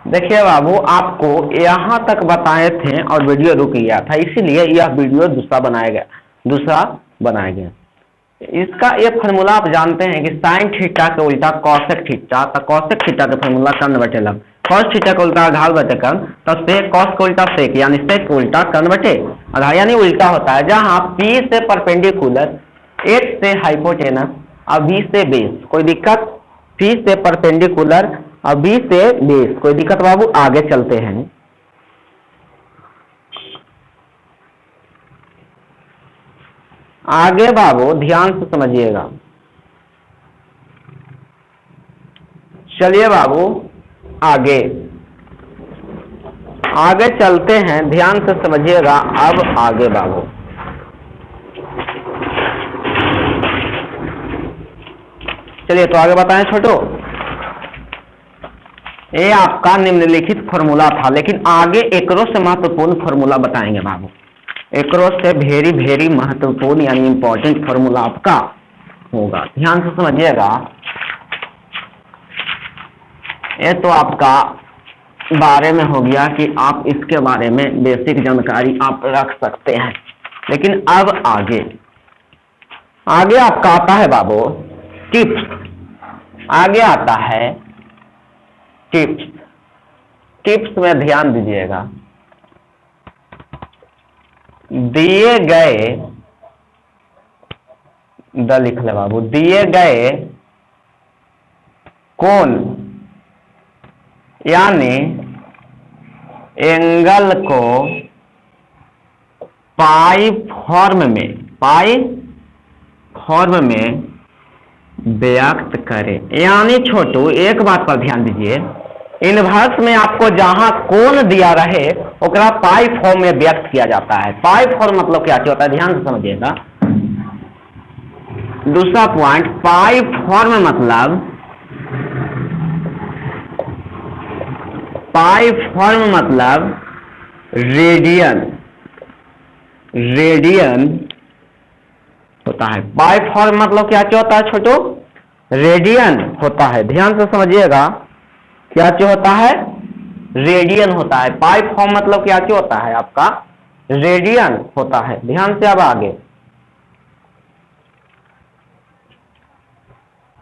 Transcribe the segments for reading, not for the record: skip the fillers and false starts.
देखिए बाबू, आपको यहाँ तक बताए थे और वीडियो रुक गया था, इसीलिए यह वीडियो दूसरा बनाया गया। इसका ये फार्मूला आप जानते हैं कि साइन थीटा के उल्टा कॉसेक थीटा, तो कॉसेक थीटा का फार्मूला कर्ण बटे लंब, कॉस थीटा का उल्टा आधार बटे कर्ण, तो सेक कॉस का उल्टा सेक यानी सेक का उल्टा कर्ण बटे आधार, यानी उल्टा होता है। जहाँ P से परपेंडिकुलर, H से हाइपोटेनस और B से बेस, कोई दिक्कत? P से परपेंडिकुलर और B से बेस, कोई दिक्कत बाबू? आगे चलते हैं। आगे बाबू ध्यान से समझिएगा। चलिए बाबू आगे आगे चलते हैं, ध्यान से समझिएगा। अब आगे बाबू चलिए तो आगे बताएं छोटो। ये आपका निम्नलिखित फॉर्मूला था, लेकिन आगे एकरो से महत्वपूर्ण फॉर्मूला बताएंगे बाबू। एकरो से वेरी वेरी महत्वपूर्ण यानी इंपॉर्टेंट फॉर्मूला आपका होगा, ध्यान से समझिएगा। ये तो आपका बारे में हो गया कि आप इसके बारे में बेसिक जानकारी आप रख सकते हैं, लेकिन अब आगे आपका आता है बाबू टिप्स। आगे आता है टिप्स। टिप्स में ध्यान दीजिएगा। दिए गए लिख ले बाबू, दिए गए कोण यानी एंगल को पाई फॉर्म में व्यक्त करें। यानी छोटू एक बात पर ध्यान दीजिए, इनवर्स में आपको जहां कोण दिया रहे ओकरा पाई फॉर्म में व्यक्त किया जाता है। पाई फॉर्म मतलब क्या होता है, ध्यान से समझिएगा। दूसरा पॉइंट, पाई फॉर्म मतलब रेडियन होता है। पाई फॉर्म मतलब क्या होता है छोटू? रेडियन होता है। ध्यान से समझिएगा, क्या होता है? रेडियन होता है। पाई फॉर्म मतलब क्या होता है आपका? रेडियन होता है। ध्यान से अब आगे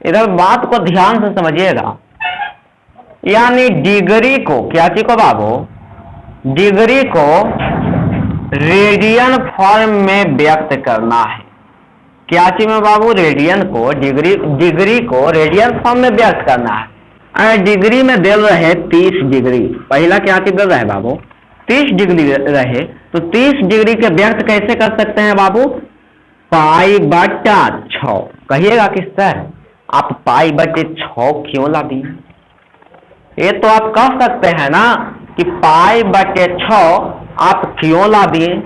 इधर बात को ध्यान से समझिएगा। यानी डिग्री को, क्या चीज को बाबू? डिग्री को रेडियन फॉर्म में व्यक्त करना है। क्या चीज में बाबू? रेडियन को, डिग्री को रेडियन फॉर्म में व्यक्त करना है। डिग्री में दे रहे 30 डिग्री, पहला क्या चीज दे रहे बाबू? 30 डिग्री रहे, तो 30 डिग्री के व्यक्त कैसे कर सकते हैं बाबू? पाई बटा 6। कहिएगा कि सर आप पाई बटे 6 क्यों ला दिए? ये तो आप कह सकते हैं ना कि पाई बटे 6 आप क्यों ला दिए?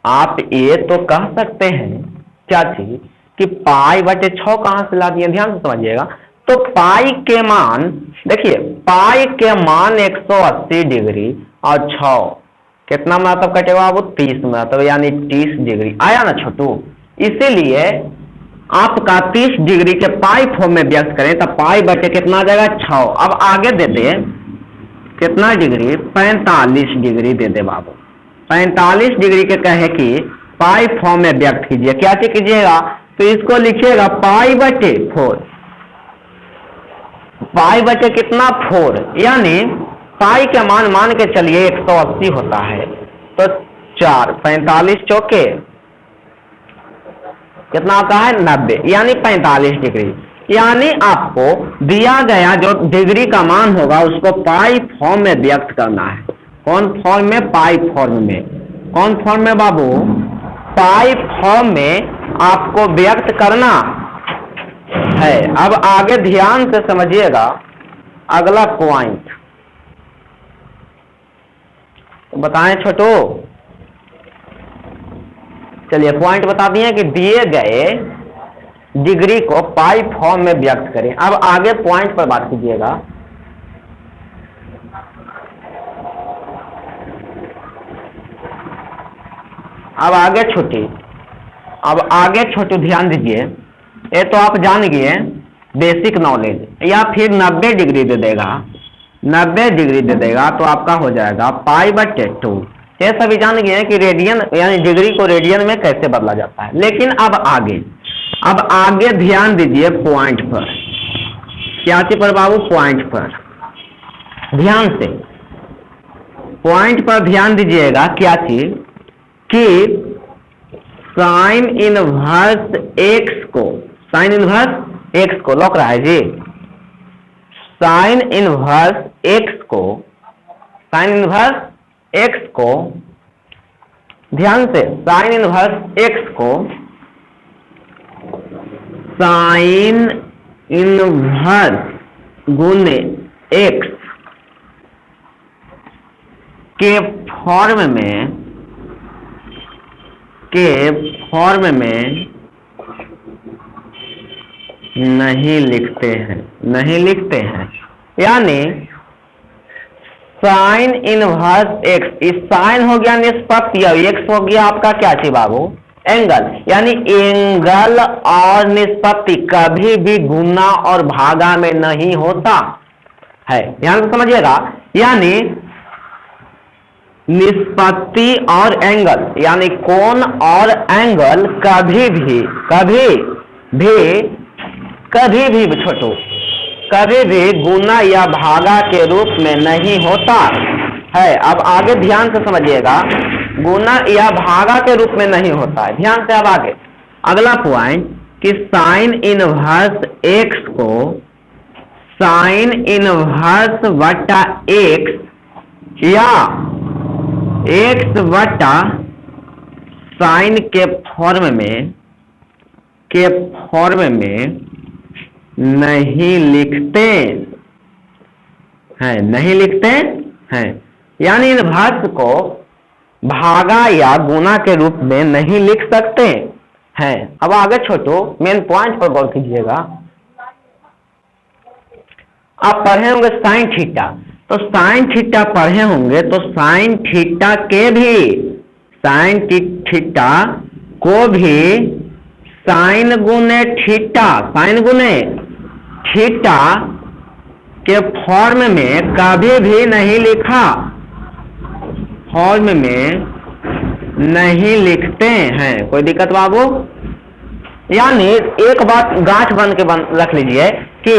आप ये तो कह सकते हैं क्या चीज कि पाई बटे 6 कहां से ला दिए? ध्यान से समझिएगा। तो पाई के मान, देखिए पाई के मान 180 डिग्री और 6 कितना मतलब कटेगा वो? 30 मतलब, यानी 30 डिग्री आया ना छोटू। इसीलिए आपका 30 डिग्री के पाई फॉर्म में व्यक्त करें तो पाई बटे कितना आ जाएगा? 6। अब आगे दे दे कितना डिग्री? 45 डिग्री दे दे बाबू। 45 डिग्री के कहे कि पाई फॉर्म में व्यक्त कीजिए। क्या कीजिएगा? तो इसको लिखिएगा पाई बटे 4। पाई बटे कितना? 4। यानी पाई के मान के चलिए 180 होता है, तो 4 45 चौके कितना आता है? 90, यानी 45 डिग्री। यानी आपको दिया गया जो डिग्री का मान होगा उसको पाई फॉर्म में व्यक्त करना है। कौन फॉर्म में? पाई फॉर्म में। कौन फॉर्म में बाबू? पाई फॉर्म में आपको व्यक्त करना है। अब आगे ध्यान से समझिएगा अगला पॉइंट तो बताएं छोटू। चलिए पॉइंट बता दिए कि दिए गए डिग्री को पाई फॉर्म में व्यक्त करें। अब आगे पॉइंट पर बात कीजिएगा। अब आगे छुट्टी अब आगे छोटू ध्यान दीजिए, ये तो आप जान गए बेसिक नॉलेज, या फिर 90 डिग्री दे देगा, 90 डिग्री दे देगा तो आपका हो जाएगा π/2। ये सभी जान गए हैं कि रेडियन यानी डिग्री को रेडियन में कैसे बदला जाता है। लेकिन अब आगे ध्यान दीजिए पॉइंट पर, क्या चीज पर बाबू, पॉइंट पर ध्यान से, पॉइंट पर ध्यान दीजिएगा। क्या चीज कि साइन इनवर्स एक्स को, साइन इनवर्स एक्स को लौक रहा है जी, साइन इनवर्स एक्स को, साइन इनवर्स एक्स को, ध्यान से, साइन इनवर्स एक्स को साइन इनवर्स गुने एक्स के फॉर्म में नहीं लिखते हैं, यानी साइन इनवर्स एक्स, इस साइन हो गया निष्पत्ति, एक्स हो गया आपका क्या चीज बाबू, एंगल, यानी एंगल और निष्पत्ति कभी भी गुना और भागा में नहीं होता है, ध्यान से समझिएगा। यानी निष्पत्ति और एंगल यानी कोण और एंगल कभी भी छोटू, कभी भी गुना या भागा के रूप में नहीं होता है। अब आगे ध्यान से समझिएगा, गुना या भागा के रूप में नहीं होता है, ध्यान से। अब आगे अगला पॉइंट कि साइन इनवर्स एक्स को साइन इनवर्स बटा एक्स या एक्स बटा साइन के फॉर्म में नहीं लिखते हैं, यानी इनवर्स को भागा या गुना के रूप में नहीं लिख सकते हैं। अब आगे छोटो मेन पॉइंट पर गौर कीजिएगा। आप पढ़े होंगे साइन थीटा, तो साइन थीटा पढ़े होंगे, तो साइन थीटा को भी साइन गुने थीटा के फॉर्म में कभी भी नहीं लिखा, फॉर्म में नहीं लिखते हैं। कोई दिक्कत बाबू? यानी एक बात गांठ बन के रख लीजिए कि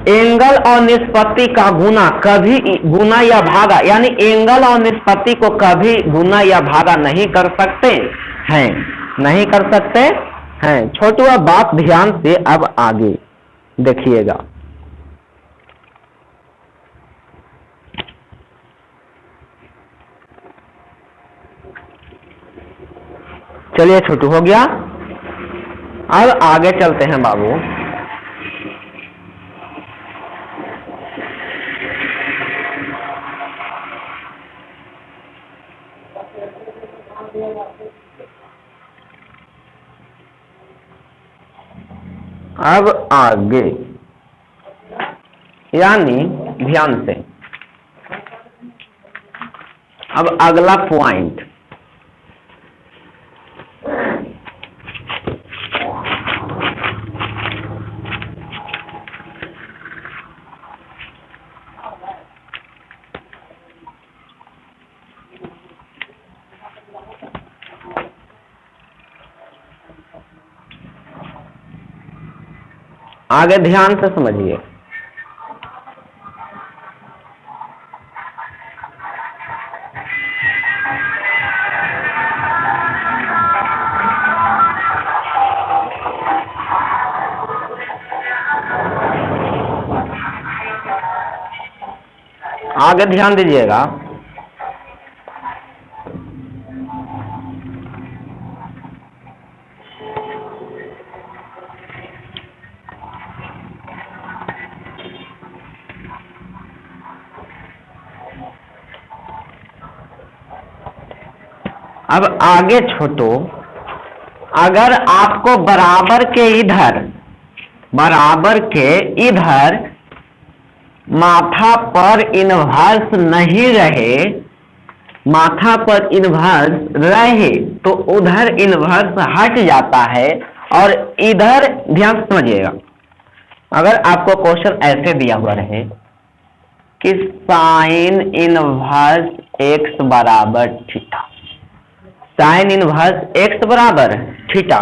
एंगल और निष्पत्ति का गुना या भागा, यानी एंगल और निष्पत्ति को कभी गुना या भागा नहीं कर सकते हैं, छोटू। अब बात ध्यान से अब आगे देखिएगा। चलिए छोटू हो गया, अब आगे चलते हैं बाबू। अब आगे यानी ध्यान से, अब अगला पॉइंट आगे ध्यान से समझिए। आगे ध्यान दीजिएगा। अब आगे छोटो, अगर आपको बराबर के इधर माथा पर इनवर्स नहीं रहे माथा पर इन्वर्स रहे तो उधर इन्वर्स हट जाता है और इधर, ध्यान से समझिएगा, अगर आपको क्वेश्चन ऐसे दिया हुआ रहे कि साइन इनवर्स एक्स बराबर थीटा, साइन इनवर्स एक्स बराबर थीटा,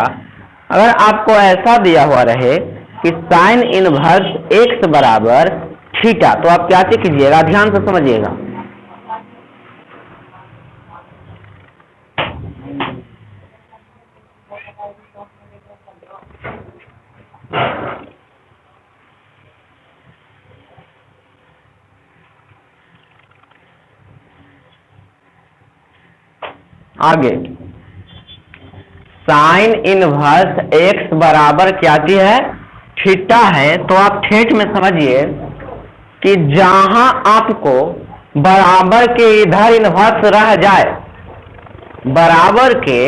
अगर आपको ऐसा दिया हुआ रहे कि साइन इनवर्स एक्स बराबर थीटा, तो आप क्या कीजिएगा, ध्यान से समझिएगा। आगे साइन इनवर्स एक्स बराबर क्या चीज है, थीटा है। तो आप ठेठ में समझिए कि जहां आपको बराबर के इधर इनवर्स रह जाए, बराबर के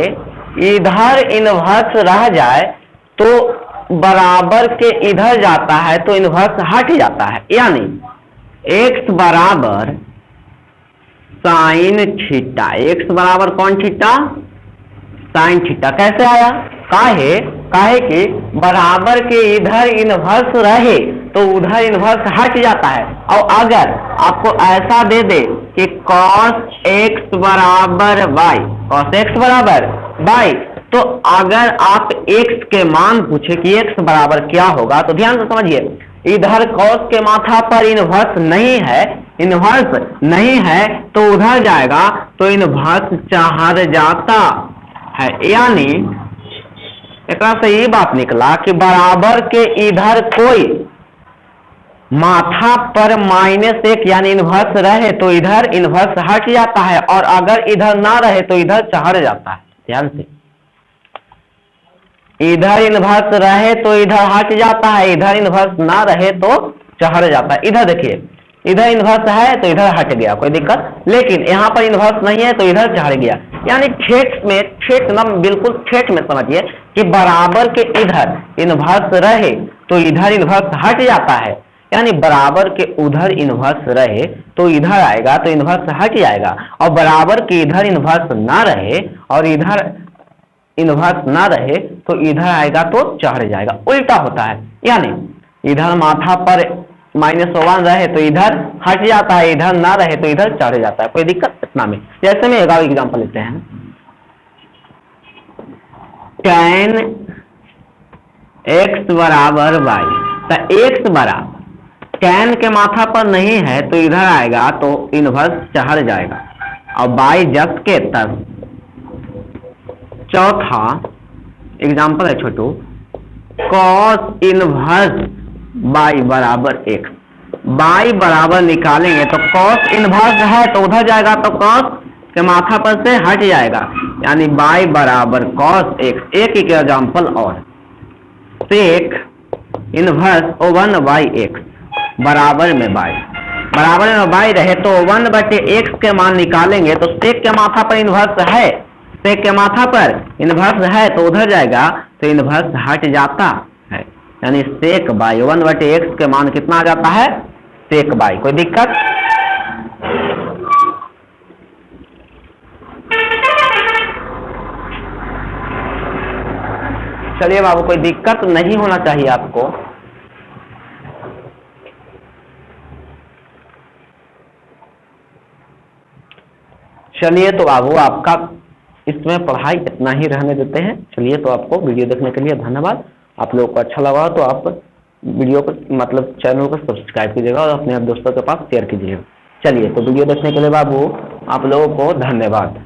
इधर इनवर्स रह जाए तो बराबर के इधर जाता है तो इनवर्स हट जाता है, यानी एक्स बराबर साइन थीटा, एक्स बराबर कौन थीटा, साइन थीटा। कैसे आया, काहे कि बराबर के इधर इनवर्स रहे तो उधर इनवर्स हट जाता है। और अगर आपको ऐसा दे दे कि cos x बराबर y, cos x बराबर y, तो अगर आप x के मान पूछे कि x बराबर क्या होगा, तो ध्यान से समझिए, इधर cos के माथा पर इनवर्स नहीं है, इनवर्स नहीं है तो उधर जाएगा तो इनवर्स चढ़ जाता है। यानी एक से ये बात निकला कि बराबर के इधर कोई माथा पर -1 यानी इनवर्स रहे तो इधर इनवर्स हट जाता है, और अगर इधर ना रहे तो इधर चढ़ जाता है। ध्यान से, इधर इनवर्स रहे तो इधर हट जाता है, इधर इनवर्स ना रहे तो चढ़ जाता है। इधर देखिए, इधर इनवर्स है तो इधर हट गया, कोई दिक्कत, लेकिन यहाँ पर इनवर्स नहीं है तो इधर चढ़ गया। यानी ठेठ ना, बिल्कुल ठेठ में समझिए कि बराबर के इधर इनवर्स रहे तो इधर इनवर्स हट जाता है, यानी बराबर के उधर इनवर्स रहे तो इधर आएगा तो इनवर्स हट जाएगा, और बराबर के इधर इनवर्स ना रहे और इधर इनवर्स ना रहे तो इधर आएगा तो चढ़ जाएगा, उल्टा होता है। यानी इधर माथा पर -1 रहे तो इधर हट जाता है, इधर ना रहे तो इधर चढ़ जाता है, कोई दिक्कत इतना में। जैसे में एक एग्जाम्पल लेते हैं, tan x बराबर y, तो x बराबर tan के माथा पर नहीं है तो इधर आएगा तो इनवर्स चढ़ जाएगा, और y जब के तब। चौथा एग्जाम्पल है छोटू, cos इनवर्स y बराबर x, y बराबर निकालेंगे तो cos इनवर्स है तो उधर जाएगा तो cos के माथा पर से हट जाएगा, यानी y बराबर cos x। एक ही एग्जाम्पल और, sec इनवर्स 1/x बराबर में y, बराबर में y रहे तो 1/x के मान निकालेंगे तो sec के माथा पर इनवर्स है, sec के माथा पर इनवर्स है तो उधर जाएगा तो इनवर्स हट जाता है, यानी sec बाई 1/x के मान कितना आ जाता है, sec बाई। कोई दिक्कत, चलिए बाबू, कोई दिक्कत नहीं होना चाहिए आपको। चलिए तो बाबू आपका इसमें पढ़ाई इतना ही रहने देते हैं। चलिए तो आपको वीडियो देखने के लिए धन्यवाद। आप लोगों को अच्छा लगा तो आप वीडियो को मतलब चैनल को सब्सक्राइब कीजिएगा और अपने दोस्तों के पास शेयर कीजिएगा। चलिए तो वीडियो देखने के लिए बाबू आप लोगों को धन्यवाद।